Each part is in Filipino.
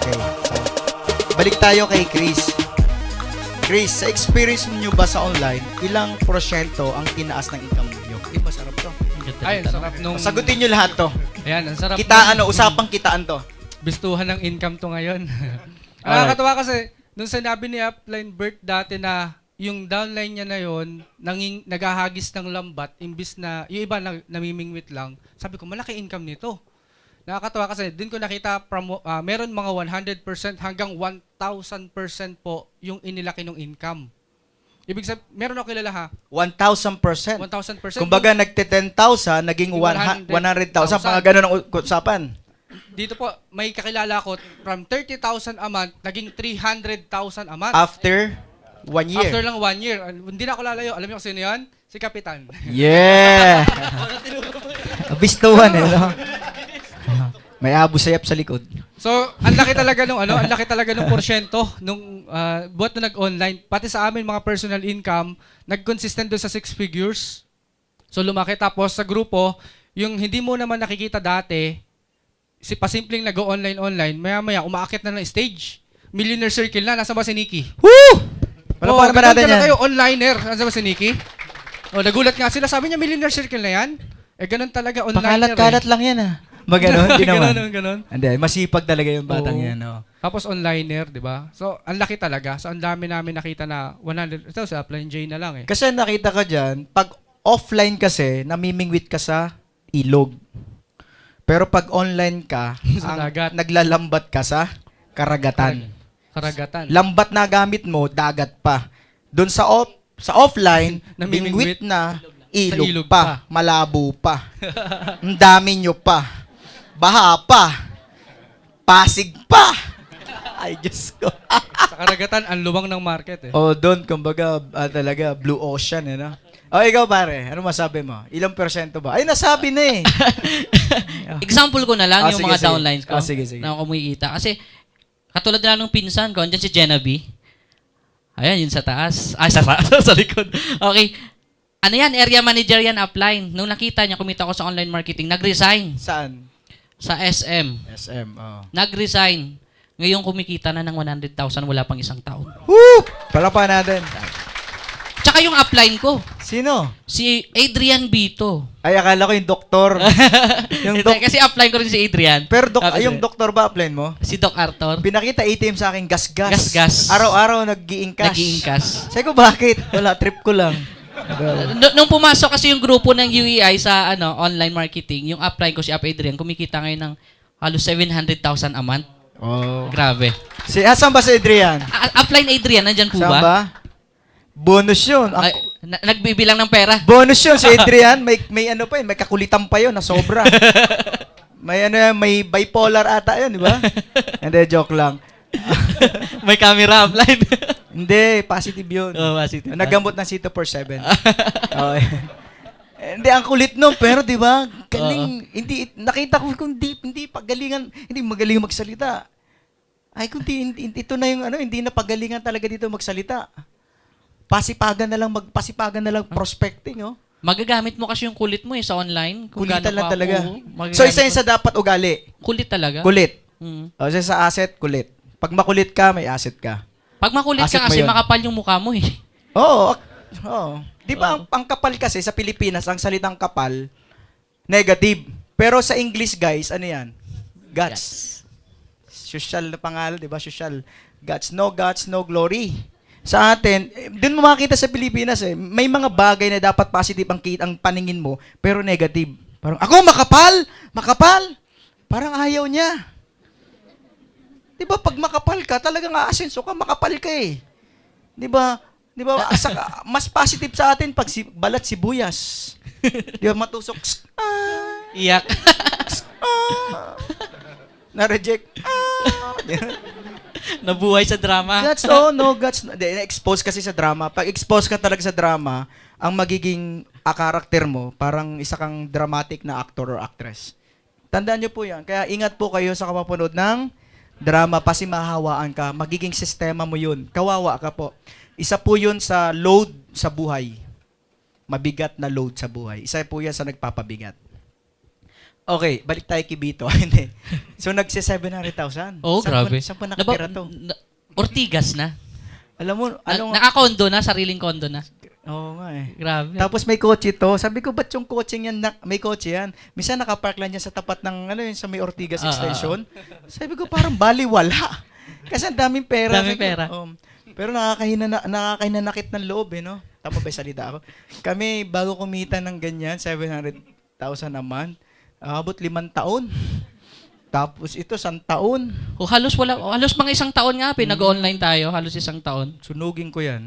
Okay. So, balik tayo kay Chris. Chris, sa experience niyo ba sa online, ilang porsyento ang tinaas ng income niyo? Masarap to. Ay, ang sarap nung... Sagutin niyo lahat to. Ayan, ang sarap Kitaan, nung- usapang kitaan to. Bistuhan ng income to ngayon. Alright. Nakakatawa kasi, nung sinabi ni Upline Bert dati na yung downline niya na yon naghahagis ng lambat, imbis na, yung iba namimingwit lang, sabi ko, malaki income nito. Nakakatawa kasi, din ko nakita, meron mga 100% hanggang 1,000% po yung inilaki ng income. Ibig sabihin, meron ako kilala ha, 1,000%. 1,000%. Kumbaga, nagte-10,000, naging 100,000. Mga ganun ang usapan. Dito po, may kakilala ko, from 30,000 a month, naging 300,000 a month. After 1 year. After lang 1 year. Hindi na ako lalayo. Alam niyo kung sino yan? Si Kapitan. Yeah! Bistuhan eh, no? May abo sayap sa likod. So, ang laki talaga nung ang laki talaga nung porsyento nung buhat na nag-online. Pati sa amin mga personal income, nag-consistent doon sa 6 figures. So, lumaki. Tapos sa grupo, yung hindi mo naman nakikita dati, si pasimpleng nag-online, maya-maya, umaakit na ng stage. Millionaire circle na. Nasa ba si Nikki? Woo! Palapakan ba natin ganun yan? kayo, onliner. Nasa ba si Nikki? O, nagulat nga sila. Sabi niya, millionaire circle na yan. Eh, ganun talaga, onliner. Pakalat-kalat lang yan ah. Magano, hindi naman. Ganon. Hindi, masipag talaga yung batang Oo. yan. No? Tapos onliner, di ba? So, ang laki talaga. So, ang dami namin nakita na 100. Ito, sa Upline J na lang eh. Kasi nakita ka dyan, pag offline kasi, namimingwit ka sa ilog. Pero pag online ka, Sa dagat. naglalambat ka sa karagatan. Karagatan. Lambat na gamit mo, dagat pa. Doon sa offline, Namimingwit. namimingwit na Sa ilog ilog pa. pa, malabo pa. Ang dami nyo pa. Baha pa. Pasig pa. Ay, Diyos ko. Sa karagatan, ang luwang ng market eh. Oh, doon, kumbaga, talaga, blue ocean, eh, no? O, ikaw, pare, ano masabi mo? Ilang persyento ba? Ay, nasabi na eh. Example ko na lang yung sige, mga sige. downlines ko Sige. na ako kumikita. Kasi, katulad na nung pinsan ko, andyan si Genevieve. Ayan, yun sa taas. Ay, sa likod. Okay. Ano yan? Area manager yan, upline. Nung nakita niya, kumita ko sa online marketing, nag-resign Saan? sa SM. SM, oh. Nag-resign. Ngayon kumikita na ng 100,000, wala pang isang taon. Woo! Palapan natin. Tsaka yung upline ko, Sino? si Adrian Bito. Ay, akala ko yung doktor. Yung Hindi, kasi upline ko rin si Adrian. Pero Tapos, yung doktor ba apply mo? si Doc Arthur. Pinakita ATM sa akin, gas-gas. Gas-gas. Araw-araw nag-i-ingkas. Nag-iingkas. Sabi ko, bakit? Wala, trip ko lang. Nung pumasok kasi yung grupo ng UEI sa online marketing, yung upline ko si Up Adrian, kumikita ngayon ng halos 700,000 a month. Oh. Grabe. Asan ba si Adrian? Upline Adrian, nandyan po Saan ba? ba? Bonus yun. Ay, nagbibilang ng pera. Bonus yun si Adrian. May ano pa yun, may kakulitan pa yun na sobra. May ano yan, may bipolar ata yun, di ba? Hindi, joke lang. May camera upline. Hindi, positive yun. Oh, positive. Nagamot ng Sito per 7. Okay. Hindi, ang kulit nun, pero di ba, galing, hindi, nakita ko kung hindi pagalingan, hindi magaling magsalita. Ay, kung ito na yung hindi na pagalingan talaga dito magsalita. Pasipagan na lang prospecting, oh. Magagamit mo kasi yung kulit mo sa online. Kung Kulitan gaano lang ka- talaga. Oo, So, isa magagamit yun sa dapat ugali. mo. Kulit talaga. Kulit. Mm. O, isa sa asset, kulit. Pag makulit ka, may asset ka. Pag makulit Asset ka mo kasi, yun. makapal yung mukha mo eh. Oo. Oo. Di ba, ang kapal kasi sa Pilipinas, ang salitang kapal, negative. Pero sa English, guys, ano yan? Guts. Social na pangalan, di ba? Social. Guts, no glory. Sa atin, din mo makita sa Pilipinas eh, may mga bagay na dapat positive ang paningin mo, pero negative. Parang, ako makapal. Parang ayaw niya. Di ba, pag makapal ka, talagang aasenso ka, makapal ka eh. Di ba, mas positive sa atin pag balat sibuyas. Di ba, matusok, Iyak. na-reject, Nabuhay sa drama. Guts, guts. Na-expose kasi sa drama. Pag expose ka talaga sa drama, ang magiging karakter mo, parang isa kang dramatic na actor or actress. Tandaan nyo po yan. Kaya ingat po kayo sa kapapanood ng drama, kasi mahawaan ka. Magiging sistema mo yun. Kawawa ka po. Isa po yun sa load sa buhay. Mabigat na load sa buhay. Isa po yan sa nagpapabigat. Okay, balik tayo kay Bito. Hindi. So, nagsi-700,000. Oo, grabe. Saan pa nakatira to? Ortigas na. Alam mo, Naka-condo na, sariling condo na. Oo nga eh. Grabe. Tapos may kotse to. Sabi ko, ba't yung kotse yan, may kotse yan? Minsan nakapark lang yan sa tapat ng, yun, sa may Ortigas Extension. Sabi ko, parang baliwala. Kasi ang daming pera. Daming Sabi ko, pera. pero nakakahinanakit ng loob eh, no? Tama ba yung salita ako? Kami, bago kumita ng ganyan, 700,000 a month, abot 5 taon. Tapos ito, 1 taon. Halos mga 1 taon nga, pinag-online tayo, halos 1 taon. Sunugin ko yan.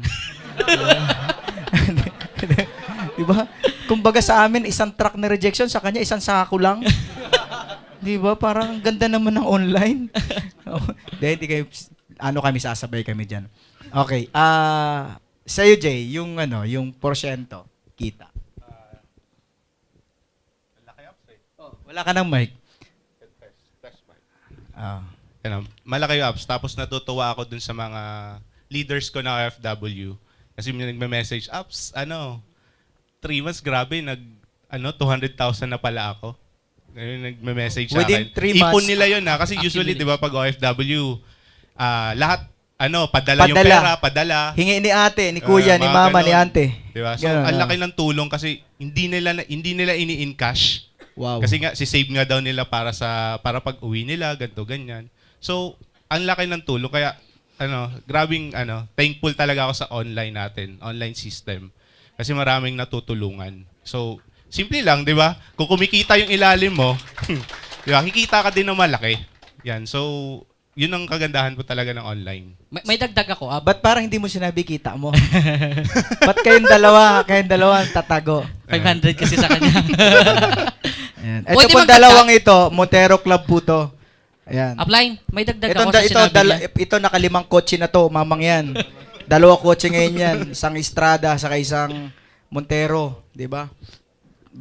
Diba? Kumbaga sa amin, 1 truck na rejection, sa kanya 1 sako lang. Diba? Parang ang ganda naman ng online. Hindi kayo, kami, sasabay kami dyan. Okay. Sa'yo, Jay, yung porsyento, kita. Wala ka ng mic. Malaki yung apps. Tapos natutuwa ako dun sa mga leaders ko na OFW. Kasi may nagme-message, apps, 3 months, grabe, 200,000 na pala ako. Ngayon nagme-message sa Within akin. 3 months. Ipon nila yun ha. Kasi usually, di ba, pag OFW, lahat, padala yung pera, padala. Hingi ni ate, ni kuya, ni mama, ni ante. Di ba? So, Ganun, ang laki ng tulong kasi hindi nila ini-in-cash. Wow. Kasi nga, si-save nga daw nila para pag uwi nila, ganito, ganyan. So, ang laki ng tulong. Kaya, grabing, thankful talaga ako sa online natin, online system. Kasi maraming natutulungan. So, simple lang, di ba? Kung kumikita yung ilalim mo, di ba, kikita ka din ng malaki. Yan. So, yun ang kagandahan po talaga ng online. May dagdag ako. Ba't parang hindi mo sinabi kita mo? Ba't kayong dalawa ang tatago? 500 kasi sa kanya. Ayan. Ito Pwede po magdagdag? dalawang ito, Montero Club po to. Ayan. Upline, may dagdag ako sa Ito, sinabi niya. ito nakalimang kotse na to, mamang yan. 2 kotse ngayon yan. Isang Estrada, saka isang Montero. Di ba?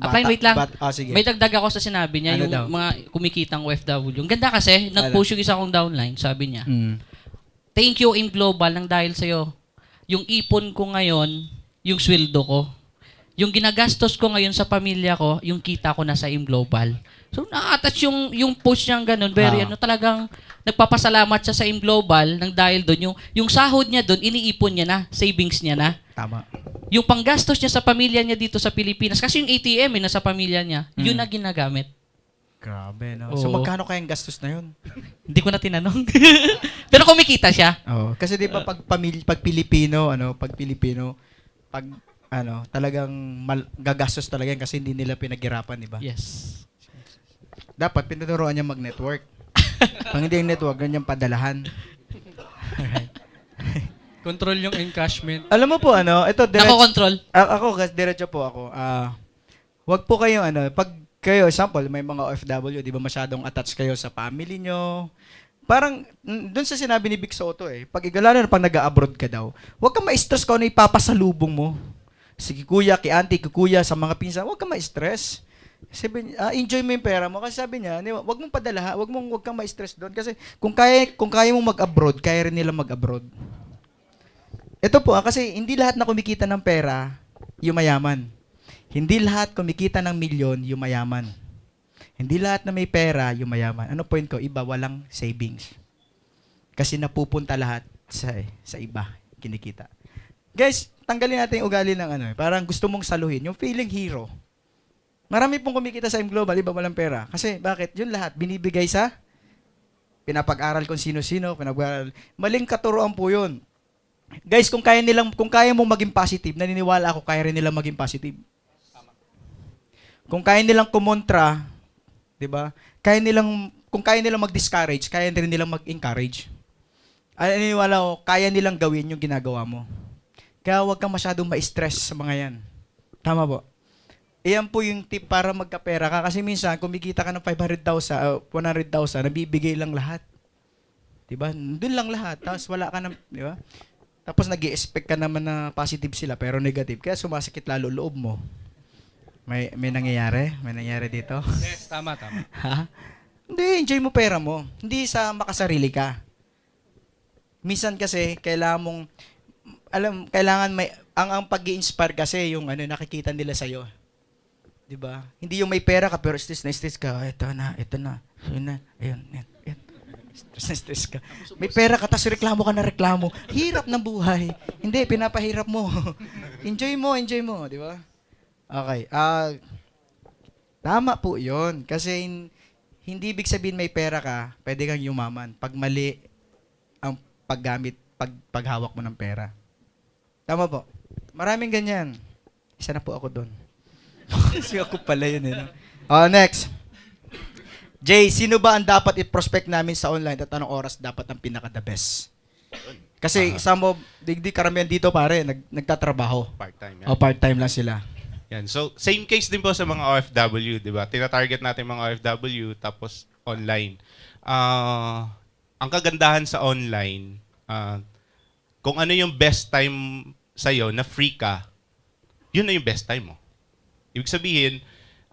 Upline, wait lang. Sige. May dagdag ako sa sinabi niya, Ano yung daw? mga kumikitang OFW. Ang ganda kasi, nag-post yung isa kong downline, sabi niya, thank you in global nang dahil sa'yo. Yung ipon ko ngayon, yung sweldo ko. Yung ginagastos ko ngayon sa pamilya ko, yung kita ko na sa im global. So, na-attach yung post niyang ganun. Very, talagang nagpapasalamat siya sa im global nang dahil doon. Yung sahod niya doon, iniipon niya na, savings niya na. Tama. Yung panggastos niya sa pamilya niya dito sa Pilipinas, kasi yung ATM nasa pamilya niya, yun na ginagamit. Grabe, no? So, Oo. magkano kayang gastos na yun? Hindi ko na tinanong. Pero kumikita siya. Oo. Kasi di ba pag Pilipino, talagang gagastos talaga yan kasi hindi nila pinaghirapan, di ba? Yes. Dapat pinuturuan niya mag-network. Pag hindi yung network, ganyan padalahan. Control yung encashment. Alam mo po, ito, Nako-control. ako, diretso po ako. Wag po kayong, pag kayo, example, may mga OFW, di ba masyadong attached kayo sa family nyo. Parang, dun sa sinabi ni Vic Soto lalo na pag nag-abroad ka daw, wag kang ma-stress kung ano ipapasalubong mo. Sige kuya, kay auntie, kay kuya, sa mga pinsan, wag kang ma-stress. Sabi niya, enjoy mo yung pera mo. Kasi sabi niya, wag mong padala, wag kang ma-stress doon. Kasi kung kaya mong mag-abroad, kaya rin nila mag-abroad. Ito po, kasi hindi lahat na kumikita ng pera, yung mayaman. Hindi lahat kumikita ng milyon, yung mayaman. Hindi lahat na may pera, yung mayaman. Ano point ko? Iba, walang savings. Kasi napupunta lahat sa iba, kinikita. Guys, tanggalin natin yung ugali ng parang gusto mong saluhin. Yung feeling hero. Marami pong kumikita sa M-Global, iba walang pera. Kasi bakit? Yun lahat, binibigay sa pinapag-aral kung sino-sino, maling katuroan po yun. Guys, kung kaya mong maging positive, naniniwala ako, kaya rin nilang maging positive. Kung kaya nilang kumontra, di ba? Kung kaya nilang mag-discourage, kaya rin nilang mag-encourage. Naniniwala ako, kaya nilang gawin yung ginagawa mo. Kaya huwag kang masyadong ma-stress sa mga yan. Tama po? Iyan po yung tip para magkapera ka. Kasi minsan, kumikita ka ng 500,000, 100,000, nabibigay lang lahat. Diba? Doon lang lahat. Tapos wala ka na, di ba? Tapos nag-i-expect ka naman na positive sila, pero negative. Kaya sumasakit lalo loob mo. May nangyayari? May nangyayari dito? Yes, tama. Ha? Hindi, enjoy mo pera mo. Hindi sa makasarili ka. Minsan kasi, kailangan may, ang pag-i-inspire kasi yung nakikita nila sa'yo. 'Di ba? Hindi yung may pera ka pero stress ka. Ito na. Yun na. Ayun. Stress ka. May pera ka tapos reklamo ka na reklamo. Hirap ng buhay. Hindi, pinapahirap mo. enjoy mo, 'di ba? Okay. Tama po 'yon kasi hindi ibig sabihin may pera ka, pwede kang yumaman pag mali ang paggamit, paghawak mo ng pera. Tama po. Maraming ganyan. Isa na po ako doon. Kasi ako pala yun. Next. Jay, sino ba ang dapat i-prospect namin sa online at anong oras dapat ang pinaka-the best? Kasi di karamihan dito pare, nagtatrabaho. Part-time yan. O part-time lang sila. Yan. So, same case din po sa mga OFW, di ba? Tina-target natin mga OFW tapos online. Ang kagandahan sa online, kung ano yung best time sa'yo na free ka, yun na yung best time mo. Ibig sabihin,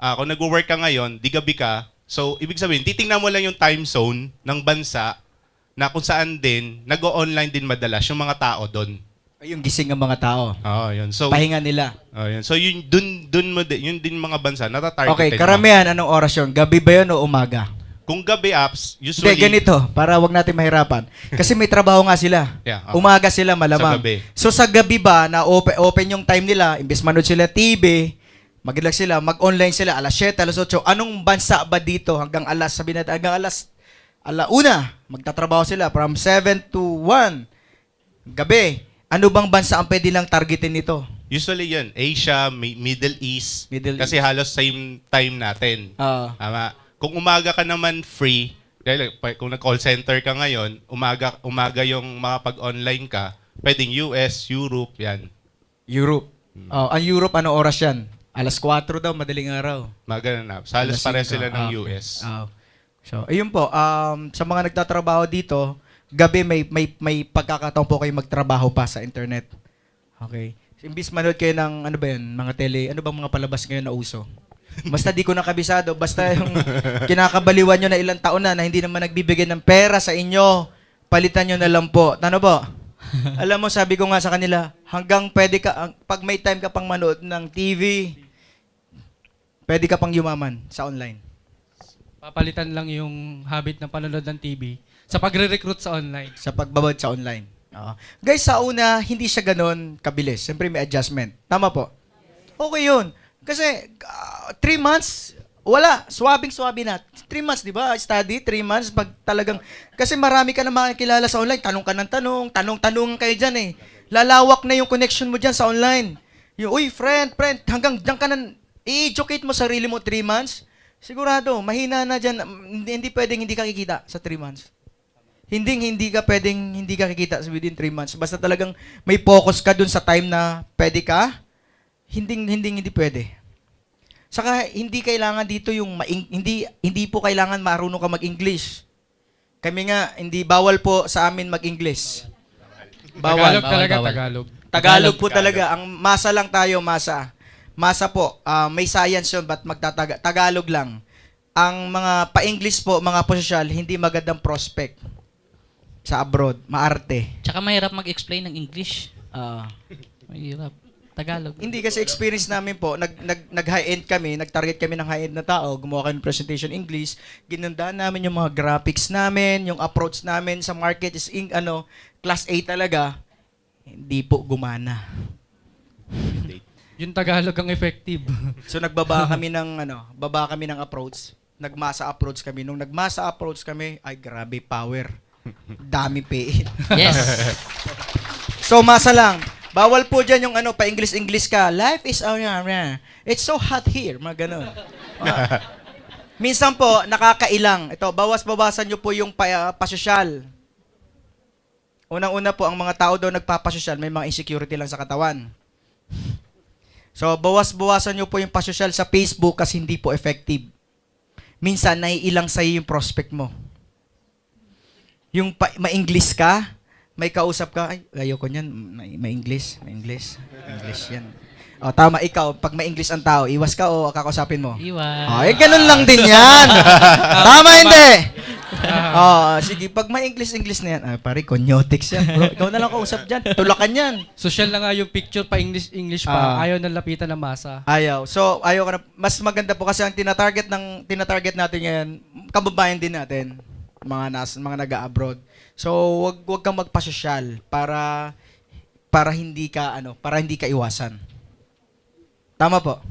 kung nag-work ka ngayon, di gabi ka, so ibig sabihin, titingnan mo lang yung time zone ng bansa na kung saan din, nag-o-online din madalas yung mga tao doon. Yung gising ng mga tao. Oo, yun. So, Pahinga nila. yun. So, yun din mga bansa, natatargeted Okay, mo. karamihan, anong oras yun? Gabi ba yun o umaga? Kung gabi apps, usually... Hindi, ganito, para wag natin mahirapan. Kasi may trabaho nga sila. Yeah, okay. Umaga sila malamang. Sa gabi. So sa gabi ba, na open yung time nila, imbes manood sila TV, mag-relax sila, mag-online sila, alas 7, alas 8. Anong bansa ba dito hanggang alas, sabihin natin, hanggang alauna, magtatrabaho sila from 7 to 1. Gabi. Ano bang bansa ang pwede lang targetin nito? Usually yun, Asia, Middle East. Middle kasi halos same time natin. Tama. Kung umaga ka naman free, dahil kung nag-call center ka ngayon, umaga yung makapag-online ka, pwedeng US, Europe, yan. Europe. Ang Europe, ano oras yan? Alas 4 daw, madaling araw. Mga ganun na. Halos Alas pare 5. sila ng Okay. US. So, ayun po, sa mga nagtatrabaho dito, gabi may pagkakataon po kayo magtrabaho pa sa internet. Okay. Imbis manood kayo ng, ano ba yun, mga ano bang mga palabas ngayon na uso? Basta di ko nakabisado, basta yung kinakabaliwan nyo na ilang taon na hindi naman nagbibigay ng pera sa inyo, palitan nyo na lang po. Ano po? Alam mo, sabi ko nga sa kanila, hanggang pwede ka, pag may time ka pang manood ng TV, pwede ka pang yumaman sa online. Papalitan lang yung habit ng panonood ng TV sa pagre-recruit sa online. Sa pagbabad sa online. Guys, sa una, hindi siya ganun kabilis. Siyempre may adjustment. Tama po? Okay yun. Kasi 3 months, wala. Swabing-swabi na. 3 months, di ba? Study, 3 months. Pag talagang, kasi marami ka na makikilala sa online. Tanong ka ng tanong kayo dyan eh. Lalawak na yung connection mo dyan sa online. Yung, uy, friend, hanggang dyan ka na, i-educate mo sarili mo 3 months. Sigurado, mahina na dyan. Hindi pwedeng hindi ka kikita sa 3 months. Hindi ka pwedeng hindi ka kikita within 3 months. Basta talagang may focus ka dun sa time na pwede ka, hindi pwede. Saka hindi kailangan dito yung hindi po kailangan marunong ka mag-English. Kami nga bawal po sa amin mag-English. Bawal. Tagalog talaga, bawal. Tagalog. Tagalog po talaga. Ang masa lang tayo, masa. Masa po. May science yun, but Tagalog lang. Ang mga pa-English po, mga po-social, hindi magandang prospect sa abroad. Maarte. Tsaka mahirap mag-explain ng English. Mahirap. Tagalog. Hindi kasi experience namin po, nag-high-end kami, nag-target kami ng high-end na tao, gumawa kami ng presentation English, ginandaan namin yung mga graphics namin, yung approach namin sa market is class A talaga, hindi po gumana. Yung Tagalog ang effective. So nagbaba kami ng approach, nagmasa approach kami. Nung nagmasa approach kami, ay grabe power. Dami pay. Yes. So masa lang. Bawal po dyan yung pa-English ka. Life is, it's so hot here. Mga ganun. Minsan po, nakakailang. Ito, bawas-bawasan nyo po yung pasosyal. Unang-una po, ang mga tao daw nagpapasosyal, may mga insecurity lang sa katawan. So, bawas-bawasan nyo po yung pasosyal sa Facebook kasi hindi po effective. Minsan, naiilang sa'yo yung prospect mo. Yung ma-English ka, may kausap ka, ay, ayoko niyan, ma-English yan. O, tama, ikaw, pag ma-English ang tao, iwas ka o kakausapin mo? Iwan. Ay, ganun lang din yan. Tama, hindi? Sige, pag may English na yan, pare, conyotics yan, bro. Ikaw na lang kausap dyan. Tulakan yan. Social na nga yung picture pa English pa. Ayaw na lapitan ng masa. Ayaw. So, ayaw ka na. Mas maganda po kasi ang tinatarget natin ngayon, kababayan din natin. Mga nag-abroad. So, wag kang magpasosyal para hindi ka iwasan. Tama po.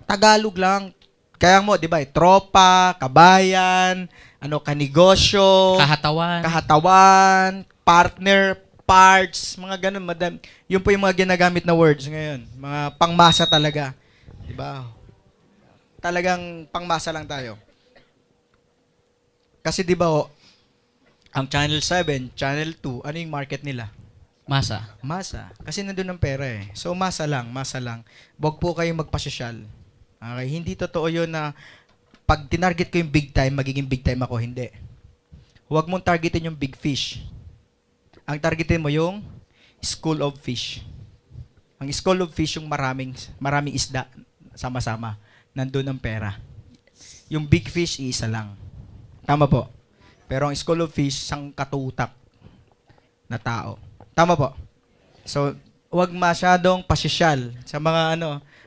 Tagalog lang. Kaya mo, 'di ba? Tropa, kabayan, kanegosyo, kahatawan, partner, parts, mga ganun, madam. Yun po yung mga ginagamit na words ngayon. Mga pangmasa talaga. 'Di ba? Talagang pangmasa lang tayo. Kasi 'di ba, ang Channel 7, Channel 2, ano yung market nila? Masa. Masa. Kasi nandun ang pera eh. So, masa lang. Huwag po kayong magpasosyal. Okay? Hindi totoo yun na pag tinarget ko yung big time, magiging big time ako. Hindi. Huwag mong targetin yung big fish. Ang targetin mo yung school of fish. Ang school of fish yung maraming isda sama-sama. Nandun ang pera. Yung big fish, isa lang. Tama po. Pero ang school of fish, isang katutak na tao. Tama po. So, wag masyadong pasosyal sa mga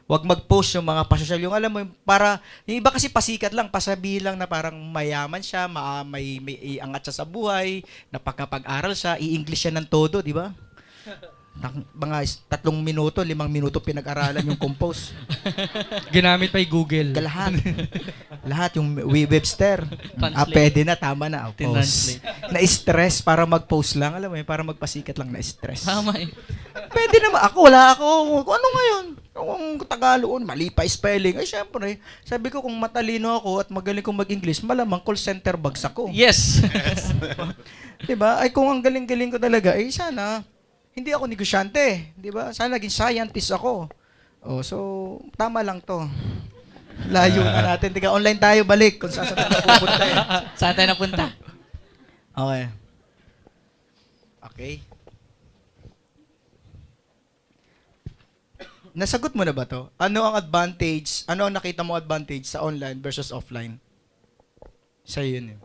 wag mag-post yung mga pasosyal. Yung alam mo, yung iba kasi pasikat lang, pasabi lang na parang mayaman siya, may iangat siya sa buhay, napakapag-aral siya, i-English siya ng todo, di ba? Mga 3 minuto, 5 minuto pinag-aralan yung compose. Ginamit pa yung Google. Lahat yung Webster. Pwede na, tama na. Post. Na-stress para mag-post lang. Alam mo para magpasikat lang na-stress. Tama eh. Pwede naman. Wala ako. Ano ngayon? Kung Tagalog, mali pa spelling. Ay, syempre. Sabi ko, kung matalino ako at magaling kong mag-English, malamang call center bags ako. Yes. Diba? Ay, kung ang galing-galing ko talaga, sana, hindi ako negosyante. Diba? Sana naging scientist ako. So, tama lang to. Layo na natin. Tiga, online tayo, balik. Kung saan tayo napupunta eh. Saan tayo napunta? Okay. Nasagot mo na ba to? Ano ang nakita mo advantage sa online versus offline? Sa'yo yun eh.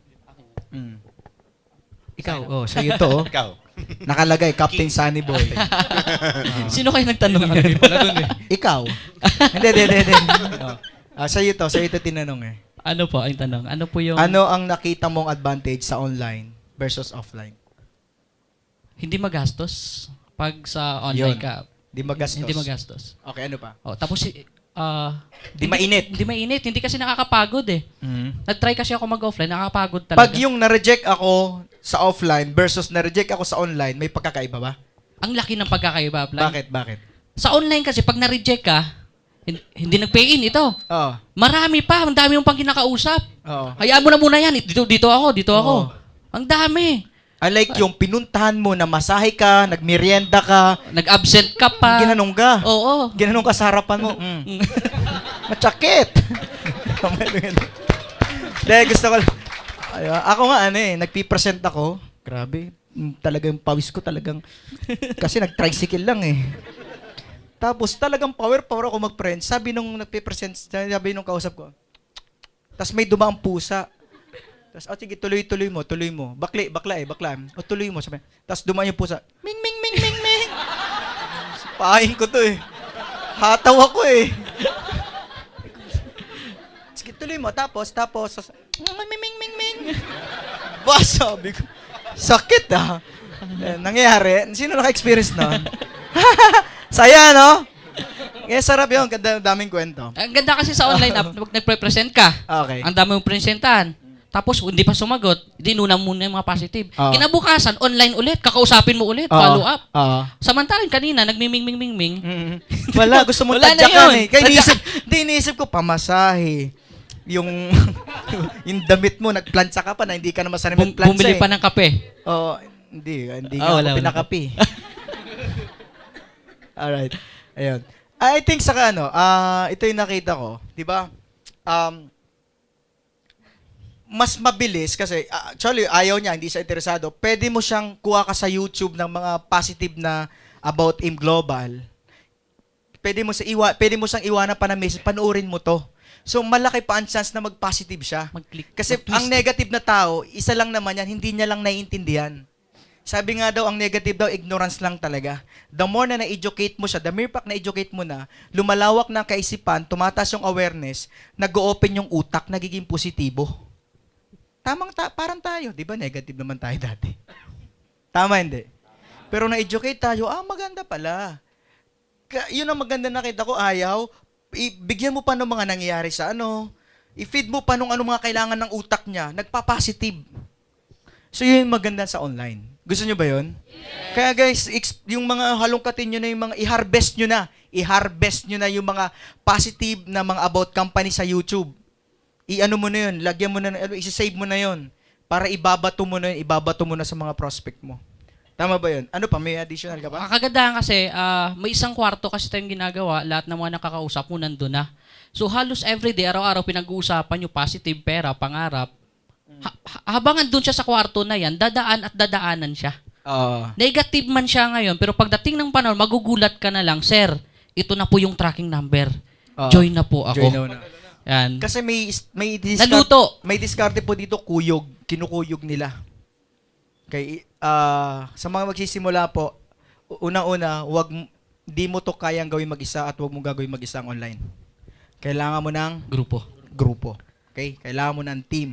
Ikaw, sa'yo to. Ikaw. Nakalagay, Captain Sunny Boy. Sino kayo nagtanong? Ikaw. Hindi. Sa'yo to tinanong eh. Ano po ang tanong? Ano po yung... Ano ang nakita mong advantage sa online versus offline? Hindi magastos pag sa online Yun. ka. Hindi magastos. Okay, ano pa? Tapos Di mainit. Hindi mainit. Hindi kasi nakakapagod eh. Nag-try kasi ako mag-offline, nakakapagod talaga. Pag yung na-reject ako sa offline versus na-reject ako sa online, may pagkakaiba ba? Ang laki ng pagkakaiba, Plan. Bakit? Sa online kasi, pag na-reject ka, hindi nag-pay in ito. Oo. Marami pa. Ang dami mong pang kinakausap. Oo. Hayaan mo na muna yan. Dito ako. Oo. Ang dami. Unlike yung pinuntahan mo na masahe ka, nagmerienda ka, Nag-absent ka pa. ginanong ka. Oo. Ginanong ka sa harapan mo. Matsakit. Dahil gusto ko, ako nga nagpipresent ako. Grabe. Talagang pawis ko talagang, kasi nag-tricycle lang eh. Tapos talagang power ako mag-present. Sabi nung nagpipresent, sabi nung kausap ko, tapos may dumaang pusa. Tapos, sige, tuloy mo. Bakla. Tuloy mo. Sabi. Tapos dumaan yung pusa. Ming. Pahain ko to eh. Hataw ako eh. Sige, tuloy mo. Tapos, ming. Ba, sabi ko. Sakit ah. Nangyayari. Sino naka-experience nun? Saya, no? Kaya sarap yun. Daming kwento. Ang ganda kasi sa online app, nagpre-present ka. Okay. Ang dami mong presentahan. Tapos, hindi pa sumagot, dinuna muna yung mga positive. Oo. Kinabukasan, online ulit. Kakausapin mo ulit. Oo. Follow up. Oo. Samantalang kanina, nagmiming. Wala, gusto mo Wala na tadyakan yun. eh. Kaya iniisip ko, pamasahe. Yung damit mo, nagplansa ka pa na hindi ka naman sanay magplansa Bumili pa ng kape. Oo, hindi nga wala. ako pinakapi. Alright. Ayun. I think saka ito yung nakita ko, di ba? Mas mabilis kasi, actually, ayaw niya, hindi siya interesado. Pwede mo siyang kuha ka sa YouTube ng mga positive na about him global. Pwede mo siyang iwanan pa na message, panoorin mo to. So malaki pa ang chance na mag-positive siya. Mag-click. Kasi mag-twist. ang negative na tao, isa lang naman yan, hindi niya lang naiintindihan. Sabi nga daw, ang negative daw, ignorance lang talaga. The more na na-educate mo siya, the mere fact na-educate mo na, lumalawak na ang kaisipan, tumataas yung awareness, nag-open yung utak, nagiging positibo. Parang tayo, di ba negative naman tayo dati? Tama, hindi? Pero na-educate tayo, maganda pala. Yun ang maganda nakita ko, ayaw. Bigyan mo pa ng mga nangyayari sa i-feed mo pa nung mga kailangan ng utak niya, nagpa-positive. So yun yung maganda sa online. Gusto nyo ba yun? Yeah. Kaya guys, yung mga halongkatin nyo na yung mga, i-harvest nyo na yung mga positive na mga about company sa YouTube. I-ano mo na yun, lagyan mo na, i-save mo na yun, para ibabato mo na sa mga prospect mo. Tama ba yun? Ano pa? May additional ka pa? Kagandahan kasi, may isang kwarto kasi tayong ginagawa, lahat ng mga nakakausap mo nandun na. So halos everyday, araw-araw pinag-uusapan yung positive pera, pangarap. Habang andun siya sa kwarto na yan, dadaan at dadaanan siya. Negative man siya ngayon, pero pagdating ng panahon, magugulat ka na lang, sir, ito na po yung tracking number. Join na po ako. Join na. Yan. Kasi Naluto. May diskarte po dito, kinukuyog nila. Okay, sa mga magsisimula po, unang-una, di mo to kayang gawin mag-isa at huwag mo gagawin mag-isa ang online. Kailangan mo ng Grupo. grupo. Okay? Kailangan mo ng team.